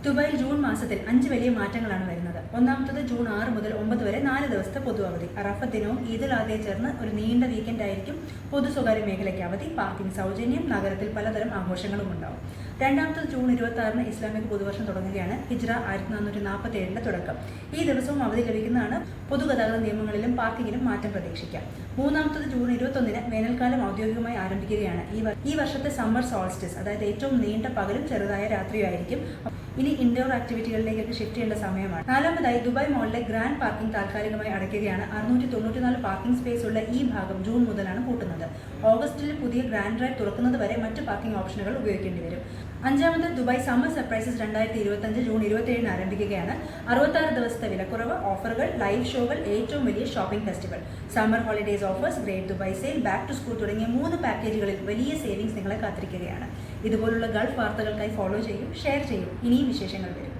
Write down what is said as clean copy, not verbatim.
ദുബായിൽ ജൂൺ മാസത്തിൽ 5 വലിയ മാറ്റങ്ങളാണ് വരുന്നത്. ഒന്നാമത്തത് ജൂൺ 6 മുതൽ 9 വരെ 4 ദിവസത്തെ പൊതു അവധി. അറഫത്ത് ദിനവും ഈദുൽ അദ്ഹയും ചേർന്ന് ഒരു നീണ്ട വീക്കെൻഡ് ആയിരിക്കും. പൊതു സ്വകാര്യ മേഖലയ്ക്ക് അവധി, പാർക്കിംഗ് സൗജന്യം, നഗരത്തിൽ പലതരം ആഘോഷങ്ങളും ഉണ്ടാവും. രണ്ടാമത്തത് ജൂൺ 26 ഇസ്ലാമിക് പുതുവർഷം തുടങ്ങുകയാണ്. ഹിജ്റ 1447 തുടക്കം. ഈ ദിവസവും അവധി ലഭിക്കുന്നതാണ്. പൊതുഗതാഗത നിയമങ്ങളിലും പാർക്കിങ്ങിലും മാറ്റം പ്രതീക്ഷിക്കാം. മൂന്നാമത്തത് ജൂൺ 21 വേനൽക്കാലം ഔദ്യോഗികമായി ആരംഭിക്കുകയാണ്. ഈ വർഷത്തെ സമ്മർ സോൾസ്റ്റിസ്, അതായത് ഏറ്റവും നീണ്ട പകലും ചെറുതായ രാത്രിയുമായിരിക്കും. ഇനി ഇൻഡോർ ആക്ടിവിറ്റികളിലേക്ക് ഷിഫ്റ്റ് ചെയ്യേണ്ട സമയമാണ്. നാലാമതായി ദുബായ് മോളിലെ ഗ്രാൻഡ് പാർക്കിംഗ് താൽക്കാലികമായി അടയ്ക്കുകയാണ്. 694 പാർക്കിംഗ് സ്പേസ് ഉള്ള ഈ ഭാഗം ജൂൺ മുതലാണ് പൂട്ടുന്നത്. ഓഗസ്റ്റിൽ പുതിയ ഗ്രാൻഡ് ഡ്രൈവ് തുറക്കുന്നത് വരെ മറ്റ് പാർക്കിംഗ് ഓപ്ഷനുകൾ ഉപയോഗിക്കേണ്ടി വരും. അഞ്ചാമത് ദുബായ് സമ്മർ സർപ്രൈസസ് 2025 ജൂൺ 27 ആരംഭിക്കുകയാണ്. 66 ദിവസത്തെ വിലക്കുറവ്, ഓഫറുകൾ, ലൈവ് ഷോകൾ, ഏറ്റവും വലിയ shopping festival, summer holidays offers, great Dubai sale, back to school തുടങ്ങിയ 3 പാക്കേജുകളിൽ വലിയ സേവിങ്സ് നിങ്ങളെ കാത്തിരിക്കുകയാണ്. ഇതുപോലുള്ള ഗൾഫ് വാർത്തകൾക്കായി ഫോളോ ചെയ്യും, ഷെയർ ചെയ്യും. ഇനിയും വിശേഷങ്ങൾ വരും.